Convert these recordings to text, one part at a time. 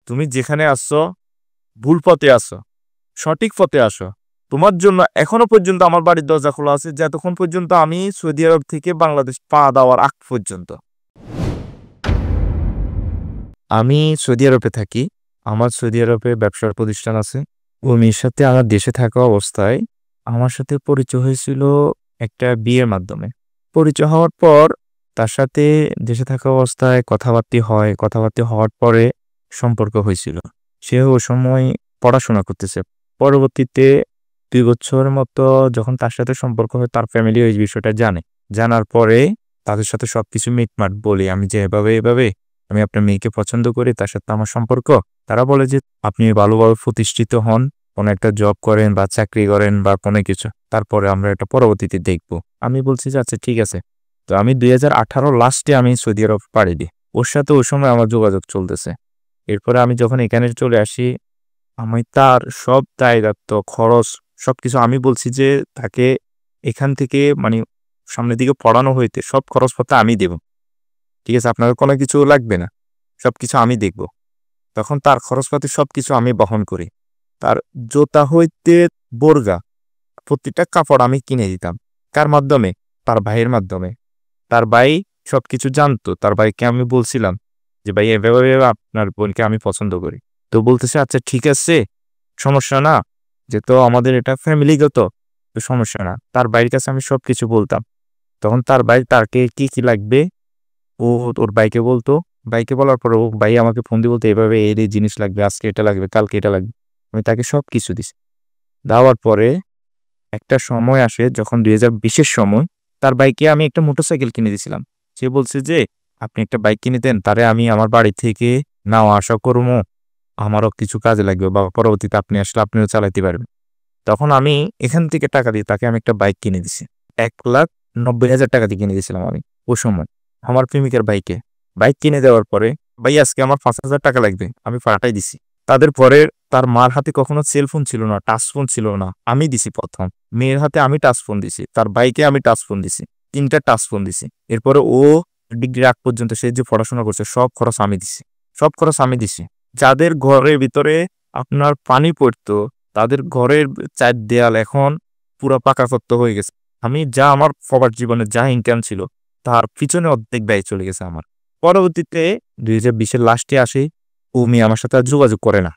তুমি যেখানে আসছো ভুল পথে আসো, সঠিক পথে আসো। তোমার জন্য এখনো পর্যন্ত আমার বাড়ির দরজা খোলা আছে, যতক্ষণ পর্যন্ত আমি সৌদি আরব থেকে বাংলাদেশ পা দেওয়ার আগ পর্যন্ত। আমি সৌদি আরবে থাকি। আমার সৌদি আরবে ব্যবসার প্রতিষ্ঠান আছে। ও মেয়ের সাথে আমার দেশে থাকা অবস্থায় আমার সাথে পরিচয় হয়েছিল একটা বিয়ের মাধ্যমে। পরিচয় হওয়ার পর তার সাথে দেশে থাকা অবস্থায় কথাবার্তা হওয়ার পরে সম্পর্ক হয়েছিল। সে ওই সময় পড়াশোনা করতেছে। পরবর্তীতে 2 বছরের মতো যখন তার সাথে সম্পর্ক হয়, তার ফ্যামিলি ওই বিষয়টা জানার পরে তাদের সাথে সবকিছু মিটমাট বলি আমি যে এভাবে আমি আপনার মেয়েকে পছন্দ করি, তার সাথে আমার সম্পর্ক। তারা বলে যে আপনি ভালোভাবে প্রতিষ্ঠিত হন, কোনো একটা জব করেন বা চাকরি করেন বা কোনো কিছু, তারপরে আমরা এটা পরবর্তীতে দেখব। আমি বলছি যে আচ্ছা ঠিক আছে। তো আমি 2018 লাস্টে আমি সৌদি আরব পাড়ি দিই। ওর সাথে ওই সময় আমার যোগাযোগ চলতেছে। এরপরে আমি যখন এখানে চলে আসি, আমি তার সব দায়িত্ব খরচ সবকিছু আমি বলছি যে তাকে এখান থেকে মানে সামনের দিকে পড়ানো হইতে সব খরচপত্র আমি দেব। ঠিক আছে, আপনার কোনো কিছু লাগবে না, সবকিছু আমি দেখব। তখন তার খরচপাতি সবকিছু আমি বহন করি। তার জুতা হইতে বোরগা প্রতিটা কাপড় আমি কিনে দিতাম। কার মাধ্যমে? তার ভাইয়ের মাধ্যমে। তার ভাই সবকিছু জানতো। তার ভাইকে আমি বলছিলাম যে ভাই এভাবে আপনার বোনকে আমি পছন্দ করি। তো বলতেছে আচ্ছা ঠিক আছে, সমস্যা না, যে তো আমাদের এটা ফ্যামিলিগত, তো সমস্যা না। তার ভাইয়ের কাছে আমি সবকিছু বলতাম। তখন তার ভাই তারকে কি লাগবে ও ওর ভাইকে বলতো। ভাইকে বলার পর ও ভাই আমাকে ফোন দিয়ে বলতো এভাবে এই জিনিস লাগবে, আজকে এটা লাগবে, কালকে এটা লাগবে। আমি তাকে সবকিছু দিছি। দেওয়ার পরে একটা সময় আসে যখন 2020-এর সময়, তার বাইকে আমি একটা মোটরসাইকেল কিনে দিয়েছিলাম। সে বলছে যে আপনি একটা বাইক কিনে দেন, তারে আমি আমার বাড়ি থেকে নাও আসা করবো, আমারও কিছু কাজে লাগবে বা পরবর্তীতে আপনি আসলে আপনিও চালাইতে পারবেন। তখন আমি এখান থেকে টাকা দিয়ে তাকে আমি একটা বাইক কিনে দিছি। 1,90,000 টাকা দিয়ে কিনে দিয়েছিলাম আমি ওই সময় আমার প্রেমিকার বাইকে। বাইক কিনে দেওয়ার পরে ভাই আজকে আমার 5,000 টাকা লাগবে, আমি পাঠাই দিছি। তাদের পরে তার মার হাতে কখনো সেলফোন ছিল না, টাচ ফোন ছিল না, আমি দিছি প্রথম। মেয়ের হাতে আমি টাচ ফোন দিছি, তার বাইকে আমি টাচ ফোন দিছি, 3টা টাচ ফোন দিছি। এরপরে ও ডিগ্রি আগ পর্যন্ত সে যে পড়াশোনা করছে সব খরচ আমি দিছি, সব খরচ আমি দিছি। যাদের ঘরের ভিতরে আপনার পানি পড়তো, তাদের ঘরের 4 দেয়াল এখন পুরো পাকাপোক্ত হয়ে গেছে। আমি যা আমার সবার জীবনে যা ইনকাম ছিল তার পিছনে অর্ধেক ব্যয় চলে গেছে আমার। পরবর্তীতে 2020-এর লাস্টে আসি, ও মেয়ে আমার সাথে আর যোগাযোগ করে না।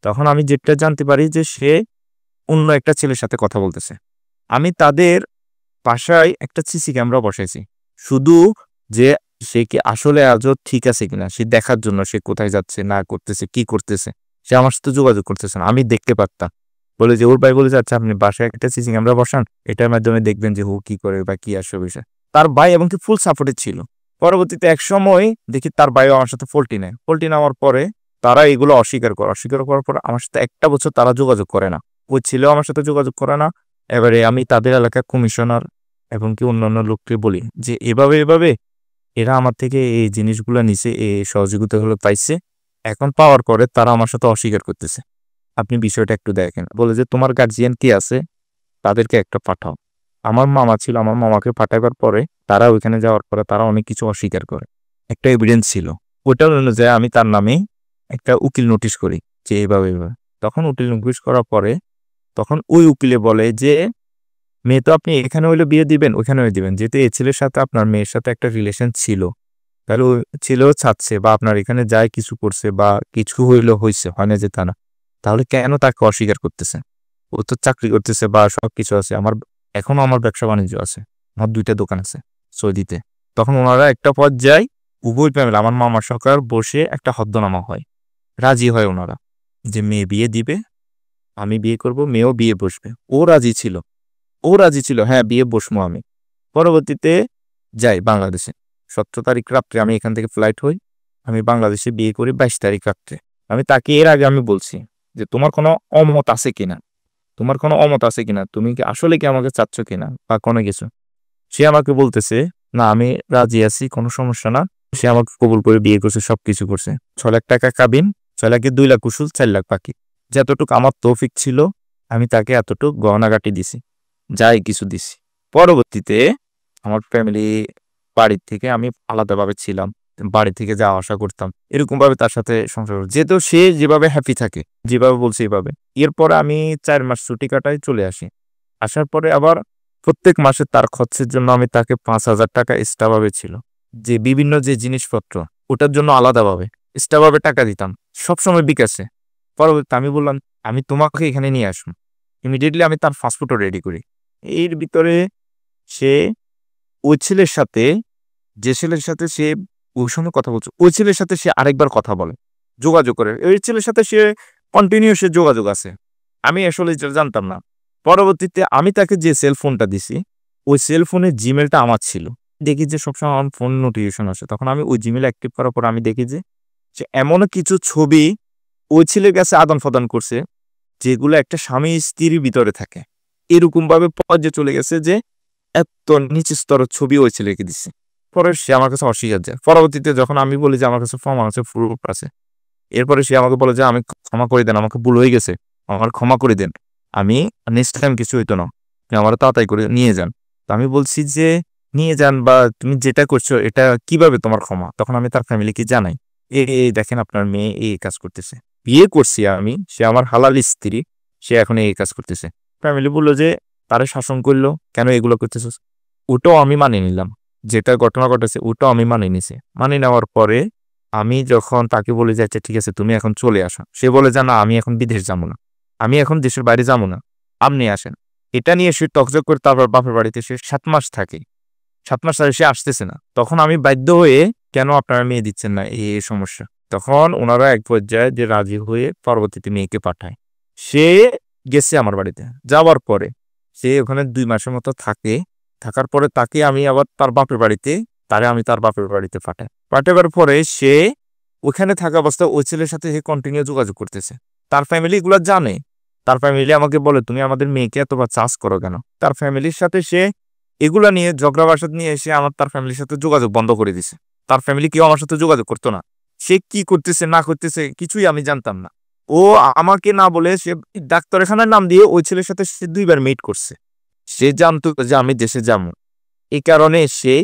তখন আমি যেটা জানতে পারি যে সে অন্য একটা ছেলের সাথে কথা বলতেছে। আমি তাদের বাসায় একটা সিসি ক্যামেরা বসাইছি, শুধু যে সে কি আসলে আজও ঠিক আছে কিনা সে দেখার জন্য, সে কোথায় যাচ্ছে না করতেছে কি করতেছে। সে আমার সাথে যোগাযোগ করতেছে না, আমি দেখতে পারতাম। বলে যে ওর ভাই বলে যাচ্ছে আপনি বাসায় একটা সিসি ক্যামেরা বসান, এটার মাধ্যমে দেখবেন যে ও কি করে বা কি আসবে বিষয়। তার ভাই এবং কি ফুল সাপোর্টেড ছিল। পরবর্তীতে এক সময় দেখি তার ভাইও আমার সাথে ফল্টি নেওয়ার পরে তারা এগুলো অস্বীকার করার পর আমার সাথে 1টা বছর তারা যোগাযোগ করে না। ওই ছেলেও আমার সাথে যোগাযোগ করে না। এবারে আমি তাদের এলাকার কমিশনার এবং কি অন্যান্য লোককে বলি যে এভাবে এরা আমার থেকে এই জিনিসগুলো নিছে, এই সহযোগিতাগুলো পাইছে। এখন পাওয়ার পরে তারা আমার সাথে অস্বীকার করতেছে। আপনি বিষয়টা একটু দেখেন। বলে যে তোমার গার্জিয়ান কি আছে তাদেরকে একটা পাঠাও। আমার মামা ছিল, আমার মামাকে পাঠাইবার পরে তারা ওইখানে যাওয়ার পরে তারা অনেক কিছু অস্বীকার করে। একটা এভিডেন্স ছিল, ওটা অনুযায়ী আমি তার নামে একটা উকিল নোটিশ করি যে এভাবে। তখন উকিল নোটিশ করার পরে তখন ওই উকিলে বলে যে মেয়ে তো আপনি এখানে হইলে বিয়ে দিবেন, ওইখানেও দিবেন, যেহেতু এই ছেলের সাথে আপনার মেয়ের সাথে একটা রিলেশন ছিল, তাহলে ওই ছেলেও চাচ্ছে বা আপনার এখানে যায় কিছু করছে বা কিছু হইলেও হয়েছে, হয় না যে তা না, তাহলে কেন তাকে অস্বীকার করতেছে? ও তো চাকরি করতেছে বা সবকিছু আছে, এখনো আমার ব্যবসা বাণিজ্য আছে, আমার 2টা দোকান আছে সৌদিতে। তখন ওনারা একটা পর্যায়ে উভয় ফ্যামিলি আমার মামার সরকার বসে একটা হদ্দনামা হয়, রাজি হয় ওনারা যে মেয়ে বিয়ে দিবে, আমি বিয়ে করব, মেয়েও বিয়ে বসবে। ও রাজি ছিল হ্যাঁ বিয়ে বসমো আমি। পরবর্তীতে যাই বাংলাদেশে। 17 তারিখ রাত্রে আমি এখান থেকে ফ্লাইট হই, আমি বাংলাদেশে বিয়ে করি 22 তারিখ রাত্রে। আমি তাকে এর আগে আমি বলছি যে তোমার কোনো অমত আছে কিনা, তুমি কি আসলে কি আমাকে চাচ্ছ কিনা বা কোনো কিছু। সে আমাকে বলতেছে না আমি রাজি আছি, কোনো সমস্যা না। সে আমাকে কবুল করে বিয়ে করছে, সবকিছু করছে। 6 লাখ টাকা কাবিন, 6 লাখে 2 লাখ উসুল, 4 লাখ বাকি। যতটুকু আমার তৌফিক ছিল আমি তাকে এতটুকু গহনাগাটি দিছি, যাই কিছু দিছি। পরবর্তীতে আমার ফ্যামিলি বাড়ির থেকে আমি আলাদাভাবে ছিলাম, বাড়ি থেকে যাওয়া আসা করতাম, এরকম ভাবে তার সাথে সংসার যেহেতু সে যেভাবে হ্যাপি থাকে, যেভাবে বলছে এইভাবে। এরপরে আমি ৪ মাস ছুটি কাটাই চলে আসি। আসার পরে আবার প্রত্যেক মাসে তার খরচের জন্য আমি তাকে ৫,০০০ টাকা এক্সট্রা ভাবে ছিল, যে বিভিন্ন যে জিনিসপত্র ওটার জন্য আলাদাভাবে এক্সট্রা ভাবে টাকা দিতাম সবসময় বিকাশে। পরবর্তীতে আমি বললাম আমি তোমাকে এখানে নিয়ে আসবো, ইমিডিয়েটলি আমি তার পাসপোর্টও রেডি করি। এর ভিতরে সে ওই ছেলের সাথে, যে ছেলের সাথে সে ওই সময় কথা বলছে, ওই ছেলের সাথে সে আরেকবার কথা বলে, যোগাযোগ করে। ওই ছেলের সাথে সে কন্টিনিউ সে যোগাযোগ আছে। আমি আসলে যেটা জানতাম না। পরবর্তীতে আমি তাকে যে সেল ফোনটা দিছি, ওই সেল ফোনের জিমেলটা আমার ছিল। দেখি যে সবসময় আমার ফোন নোটিফিকেশন আসে। তখন আমি ওই জিমেল অ্যাক্টিভ করার পর আমি দেখি যে সে এমনও কিছু ছবি ওই ছেলের কাছে আদান-প্রদান করছে, যেগুলো একটা স্বামী-স্ত্রীর ভিতরে থাকে। এরকম ভাবে পর্যায়ে চলে গেছে যে এত নিচু স্তরের ছবি ওই ছেলেকে দিছে। পরে সে আমার কাছে অস্বীকার যায়। পরবর্তীতে যখন আমি বলি যে আমার কাছে প্রমাণ আছে, প্রুফ আছে। এরপরে সে আমাকে বলে যে আমি ক্ষমা করে দেন, আমাকে ভুল হয়ে গেছে। আমার ক্ষমা করে দেন। আমি নেক্সট টাইম কিছু হইতো না। আপনি আমারে তাড়াতাড়ি করে নিয়ে যান। তো আমি বলছি যে নিয়ে যান বা তুমি যেটা করছো এটা কিভাবে তোমার ক্ষমা? তখন আমি তার ফ্যামিলিকে জানাই। দেখেন আপনার মেয়ে এই কাজ করতেছে। বিয়ে করছি আমি, সে আমার হালাল স্ত্রী, সে এখন এই কাজ করতেছে। ফ্যামিলি বলল যে তারে শাসন করলো, কেন এগুলো করতেছিস? ওটাও আমি মানিয়ে নিলাম। যেটা ঘটনা ঘটেছে ওটাও আমি মানিয়ে নিছি। মানিয়ে নেওয়ার পরে আমি যখন তাকে বলি যে আচ্ছা ঠিক আছে তুমি এখন চলে আসো, সে বলে যে না আমি এখন বিদেশ যাবো না, আমি এখন দেশের বাইরে যাবো না, আপনি আসেন। এটা নিয়ে সে টকঝক করে তারপর বাপের বাড়িতে সে ৭ মাস থাকে। ৭ মাস ধরে সে আসতেছে না। তখন আমি বাধ্য হয়ে কেন আপনারা মেয়ে দিচ্ছেন না, এই সমস্যা। তখন ওনারা এক পর্যায়ে যে রাজি হয়ে পরবর্তীতে মেয়েকে পাঠায়। সে গেছে আমার বাড়িতে। যাওয়ার পরে সে ওখানে ২ মাসের মতো থাকে। থাকার পরে তাকে আমি আবার তার বাপের বাড়িতে, আমি তার বাপের বাড়িতে পাঠাই। পাঠাবার পরে সে ওখানে থাকা অবস্থায় ওই ছেলের সাথে সে কন্টিনিউ যোগাযোগ করতেছে। তার ফ্যামিলি এগুলো জানে। তার ফ্যামিলি আমাকে বলে তুমি আমাদের মেয়েকে এতবার চার্জ করো কেন? তার ফ্যামিলির সাথে সে এগুলা নিয়ে ঝগড়া বাসাদ নিয়ে এসে আমার তার ফ্যামিলির সাথে যোগাযোগ বন্ধ করে দিছে। তার ফ্যামিলি কেউ আমার সাথে যোগাযোগ করতো না। সে কি করতেছে না করতেছে কিছুই আমি জানতাম না। ও আমাকে না বলে সে ডাক্তারখানার নাম দিয়ে ওই ছেলের সাথে সে ২ বার মিট করছে। সে জানতো যে আমি দেশে যাবো। এই কারণে সে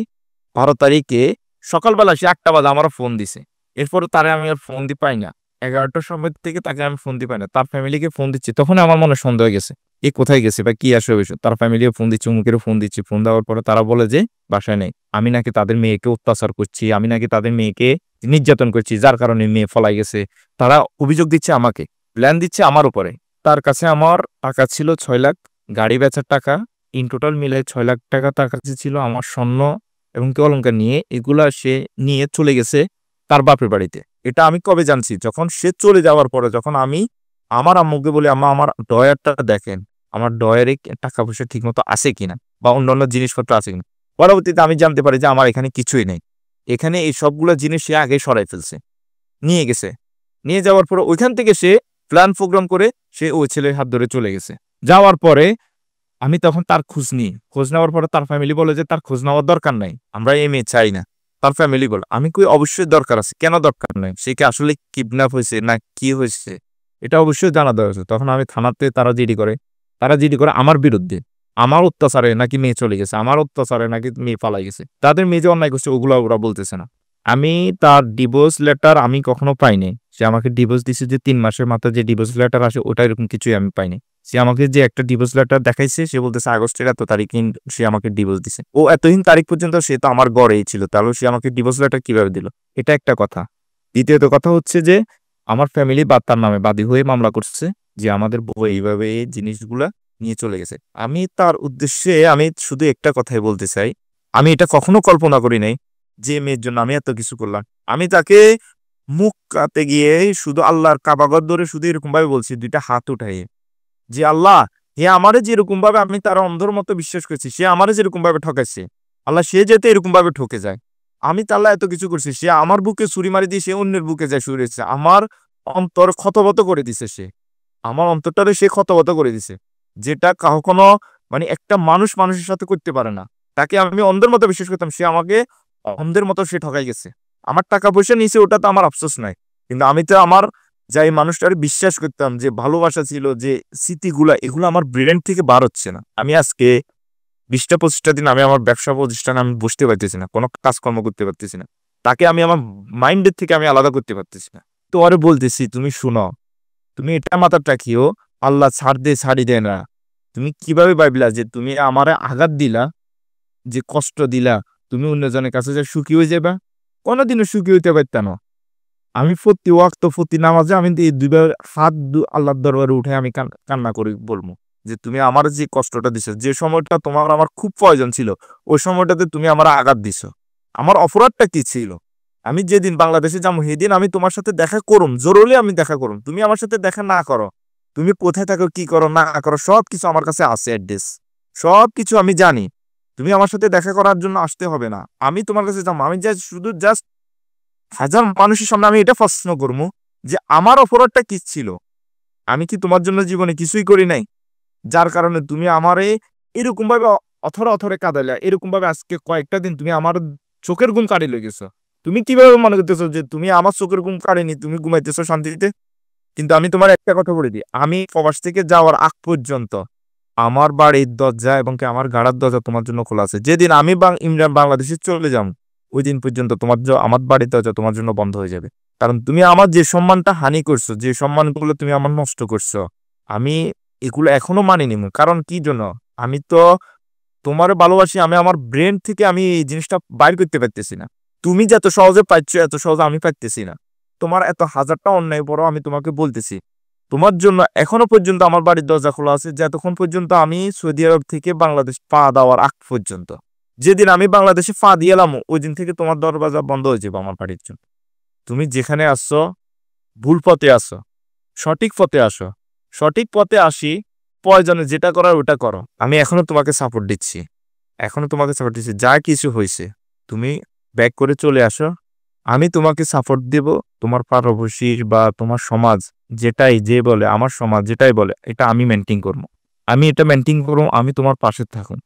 ১২ তারিখে সকালবেলা সে ৮টা বাজে আমারও ফোন দিছে। এরপরে তারে আমি আর ফোন পাই না। ১১টার সময় থেকে তাকে আমি ফোন পাই না। তার ফ্যামিলিকে ফোন দিচ্ছি। তখন আমার মনে সন্দেহ হয়ে গেছে। এ কোথায় গেছে বা কি আসবে? তার ফ্যামিলিও ফোন দিচ্ছে, অমুকেরও ফোন দিচ্ছি। ফোন দেওয়ার পরে তারা বলে যে বাসায় নেই। আমি নাকি তাদের মেয়েকে অত্যাচার করছি, আমি নাকি তাদের মেয়েকে নির্যাতন করছি, যার কারণে মেয়ে পলাই গেছে। তারা অভিযোগ দিচ্ছে আমাকে, প্ল্যান দিচ্ছে আমার উপরে। তার কাছে আমার টাকা ছিল ৬ লাখ, গাড়ি বেচার টাকা, ইন টোটাল মিলে ৬ লাখ টাকা তার কাছে ছিল। আমার স্বর্ণ এবং কি অলংকার নিয়ে এগুলা সে নিয়ে চলে গেছে তার বাপের বাড়িতে। এটা আমি কবে জানছি? যখন সে চলে যাওয়ার পরে, যখন আমি আমার আম্মুকে বলি আম্মা আমার ড্রয়ারটা দেখেন, আমার ড্রয়ারে টাকা পয়সা ঠিকমতো আছে কিনা বা অন্যান্য জিনিসপত্র আছে কিনা। পরবর্তীতে আমি জানতে পারি যে আমার এখানে কিছুই নেই। এখানে এই সবগুলো জিনিস সে আগে সরাই ফেলছে, নিয়ে গেছে। নিয়ে যাওয়ার পরে ওইখান থেকে সে প্ল্যান প্রোগ্রাম করে সে ওই ছেলের হাত ধরে চলে গেছে। যাওয়ার পরে আমি তখন তার খোঁজ নিই। খোঁজ নেওয়ার পরে তার ফ্যামিলি বলে যে তার খোঁজ নেওয়ার দরকার নাই, আমরা এই মেয়ে চাই না। তার ফ্যামিলি বলে আমি কই অবশ্যই দরকার আছে। কেন দরকার নাই? সে কি আসলে কিডন্যাপ হয়েছে না কি হয়েছে এটা অবশ্যই জানা দরকার। তখন আমি থানাতে তারা জিডি করে। আমার বিরুদ্ধে, আমার অত্যাচারে নাকি মেয়ে চলে গেছে, আমার অত্যাচারে নাকি মেয়ে পালাই গেছে। তাদের মেয়ে যে অন্যায় করছে ওগুলো ওরা বলতেছে না। আমি তার ডিভোর্স লেটার আমি কখনো পাইনি। সে আমাকে ডিভোর্স দিছে যে ৩ মাসের মাথায় যে ডিভোর্স লেটার আসে ওটা এরকম কিছুই আমি পাইনি। সে আমাকে যে একটা ডিভোর্স লেটার দেখাইছে, সে বলতেছে আগস্টের এত তারিখে সে আমাকে ডিভোর্স দিছে। ও এতদিন তারিখ পর্যন্ত সে তো আমার ঘরেই ছিল, তাহলে সে আমাকে ডিভোর্স লেটার কিভাবে দিল? এটা একটা কথা। দ্বিতীয়ত কথা হচ্ছে যে আমার ফ্যামিলি বা তার নামে বাদী হয়ে মামলা করছে যে আমাদের বউ এইভাবে এই জিনিসগুলা নিয়ে চলে গেছে। আমি তার উদ্দেশ্যে আমি শুধু একটা কথাই বলতে চাই, আমি এটা কখনো কল্পনা করি নাই যে মেয়ের জন্য আমি এত কিছু করলাম। আমি তাকে মুখ কাতে গিয়ে শুধু আল্লাহর কাবাগর ধরে শুধু এরকম ভাবে বলছি ২টা হাত উঠাই যে আল্লাহ, হে আমারে যেরকম ভাবে আমি তার অন্ধর মতো বিশ্বাস করছি, সে আমারে যেরকম ভাবে ঠকাইছে, আল্লাহ সে যেতে এরকম ভাবে ঠকে যায়। আমি তো আল্লাহ এত কিছু করছি, সে আমার বুকে ছুরি মারি দিয়ে সে অন্যের বুকে যায় ছুঁড়েছে। আমার অন্তর ক্ষতবত করে দিছে সে। আমার অন্তরটারে সে ক্ষতবত করে দিছে। যেটা কখনো মানে একটা মানুষ মানুষের সাথে করতে পারে না। তাকে আমি অন্ধের মতো বিশ্বাস করতাম, সে আমাকে অন্ধের মতো সে ঠকাই গেছে। আমার টাকা পয়সা নিয়েছে ওটা তো আমার আফসোস নাই। কিন্তু আমি তো আমার যাই মানুষটারে বিশ্বাস করতাম, যে ভালোবাসা ছিল, যে স্মৃতিগুলা, এগুলো আমার ব্রেন থেকে বার হচ্ছে না। আমি আজকে ২০টা ২৫টা দিন আমি আমার ব্যবসা প্রতিষ্ঠানে আমি বসতে পারতেছি না, কোনো কাজকর্ম করতে পারতেছি না। তাকে আমি আমার মাইন্ডের থেকে আমি আলাদা করতে পারতেছি না। তো ওরে বলতেছি, তুমি শুনো, তুমি এটা মাথায় রাখিও, আল্লাহ ছাড়ি দেয় না। তুমি কিভাবে ভাবলা যে তুমি আমারে আঘাত দিলা, যে কষ্ট দিলা, তুমি অন্যজনের কাছে যে সুখী হয়ে যাবা? কোনোদিনও সুখী হইতে পারতা না। আমি প্রতি ওয়াক্ত প্রতি নামাজে আমি এই দুইবার হাত আল্লাহর দরবারে উঠে আমি কান্না করি, বলবো যে তুমি আমার যে কষ্টটা দিছো, যে সময়টা তোমার আমার খুব প্রয়োজন ছিল, ওই সময়টাতে তুমি আমার আঘাত দিছো। আমার অপরাধটা কি ছিল? আমি যেদিন বাংলাদেশে যাবো সেদিন আমি তোমার সাথে দেখা করুম, জরুরি আমি দেখা করুম। তুমি আমার সাথে দেখা না করো, তুমি কোথায় থাকো, কি করো না করো, সবকিছু আমার কাছে আছে, অ্যাড্রেস সবকিছু আমি জানি। তুমি আমার সাথে দেখা করার জন্য আসতে হবে না, আমি তোমার কাছে যাবো। আমি জাস্ট হাজার মানুষের সামনে আমি এটা প্রশ্ন করবো যে আমার অপরাধটা কি ছিল? আমি কি তোমার জন্য জীবনে কিছুই করি নাই, যার কারণে তুমি আমারে এরকম ভাবে অথরে অথরে কাঁদাইলা, এরকম ভাবে আজকে কয়েকটা দিন তুমি আমার চোখের ঘুম কাড়ি লেগেছো? তুমি কিভাবে মনে করতেছো যে তুমি আমার চোখের ঘুম কাড়েনি, তুমি ঘুমাইতেছো শান্তিতে? কিন্তু আমি তোমার একটা কথা বলে দিই, আমি প্রবাস থেকে যাওয়ার আগ পর্যন্ত আমার বাড়ির দরজা এবং কি আমার গাড়ার দরজা তোমার জন্য খোলা আছে। যেদিন আমি ইমরান বাংলাদেশে চলে যাব, ওই দিন পর্যন্ত আমার বাড়ির দরজা তোমার জন্য বন্ধ হয়ে যাবে। কারণ তুমি আমার যে সম্মানটা হানি করছো, যে সম্মানগুলো তুমি আমার নষ্ট করছো, আমি এগুলো এখনো মানিনি। কারণ কি জন্য? আমি তো তোমার ভালোবাসি, আমি আমার ব্রেন থেকে আমি এই জিনিসটা বাইর করতে পারতেছি না। তুমি যত সহজে পাচ্ছ, এত সহজে আমি পাইতেছি না। তোমার এত হাজারটা অন্যায় পরও আমি তোমাকে বলতেছি, তোমার জন্য এখনো পর্যন্ত আমার বাড়ির দরজা খোলা আছে, যতক্ষণ পর্যন্ত আমি সৌদি আরব থেকে বাংলাদেশ পা দেওয়ার আগ পর্যন্ত। যেদিন আমি বাংলাদেশে পা দিয়ে এলাম, ওই দিন থেকে তোমার দরজা বন্ধ হয়ে যাবে আমার বাড়ির জন্য। তুমি যেখানে আসছো, ভুল পথে আসো, সঠিক পথে আসো। সঠিক পথে আসি, প্রয়োজনে যেটা করার ওটা করো। আমি এখনো তোমাকে সাপোর্ট দিচ্ছি, যা কিছু হয়েছে তুমি ব্যাক করে চলে আসো। আমি তোমাকে সাপোর্ট দেব। তোমার পাড়াপড়শি বা তোমার সমাজ যে বলে, আমার সমাজ যেটাই বলে, এটা আমি মেনটেন করবো। আমি তোমার পাশে থাকুন।